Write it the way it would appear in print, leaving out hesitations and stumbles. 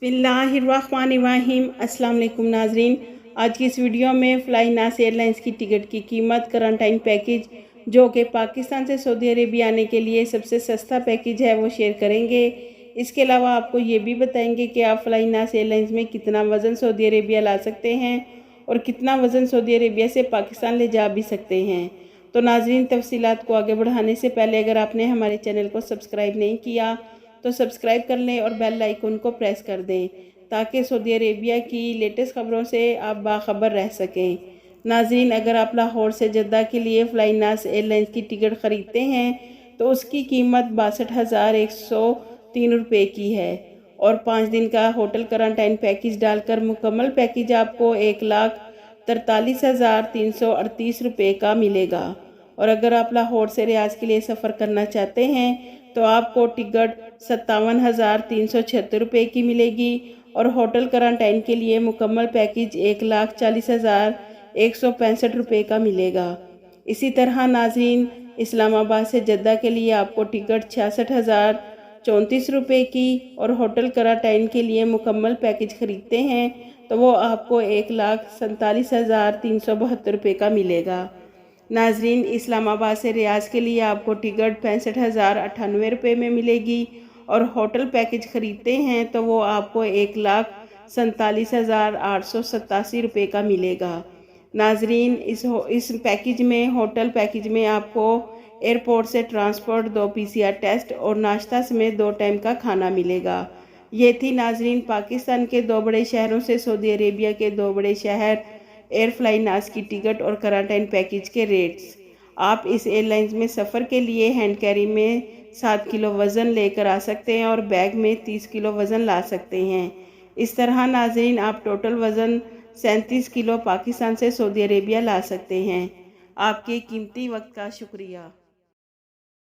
बिस्मिल्लाहिर्रहमानिर्रहीम। अस्सलाम वालेकुम नाजरीन, आज की इस वीडियो में फ्लाइनास एयरलाइंस की टिकट की कीमत, करंटाइन पैकेज जो कि पाकिस्तान से सऊदी अरेबिया आने के लिए सबसे सस्ता पैकेज है वो शेयर करेंगे। इसके अलावा आपको ये भी बताएंगे कि आप फ्लाइनास एयरलाइंस में कितना वज़न सऊदी अरेबिया ला सकते हैं और कितना वज़न सऊदी अरेबिया से पाकिस्तान ले जा भी सकते हैं। तो नाजरीन, तफसीलात को आगे बढ़ाने से पहले अगर आपने हमारे चैनल को सब्सक्राइब नहीं किया तो सब्सक्राइब कर लें और बेल आइकन को प्रेस कर दें ताकि सऊदी अरेबिया की लेटेस्ट खबरों से आप बाखबर रह सकें। नाजरीन, अगर आप लाहौर से जद्दा के लिए फ्लाइनास एयरलाइंस की टिकट ख़रीदते हैं तो उसकी कीमत 62,103 रुपये की है और 5 दिन का होटल क्वारंटाइन पैकेज डालकर मुकम्मल पैकेज आपको 1,43,338 रुपये का मिलेगा। और अगर आप लाहौर से रियाज के लिए सफ़र करना चाहते हैं तो आपको टिकट 57,376 रुपये की मिलेगी और होटल क्वारंटाइन के लिए मुकम्मल पैकेज 1,40,165 रुपये का मिलेगा। इसी तरह नाजरीन, इस्लामाबाद से जद्दा के लिए आपको टिकट 66,034 रुपये की और होटल क्वारंटाइन के लिए मुकम्मल पैकेज ख़रीदते हैं तो वो आपको 1,47,372 रुपये का मिलेगा। नाजरीन, इस्लामाबाद से रियाज के लिए आपको टिकट 65,098 रुपये में मिलेगी और होटल पैकेज ख़रीदते हैं तो वो आपको 1,47,887 रुपये का मिलेगा। नाजरीन, इस पैकेज में, होटल पैकेज में आपको एयरपोर्ट से ट्रांसपोर्ट, 2 PCR टेस्ट और नाश्ता समेत 2 टाइम का खाना मिलेगा। ये थी नाजरीन पाकिस्तान के 2 बड़े शहरों से सऊदी अरेबिया के 2 बड़े शहर एयर फ्लाइनास की टिकट और क्वारंटाइन पैकेज के रेट्स। आप इस एयरलाइंस में सफ़र के लिए हैंड कैरी में 7 किलो वज़न लेकर आ सकते हैं और बैग में 30 किलो वज़न ला सकते हैं। इस तरह नाजरीन, आप टोटल वज़न 37 किलो पाकिस्तान से सऊदी अरेबिया ला सकते हैं। आपके कीमती वक्त का शुक्रिया।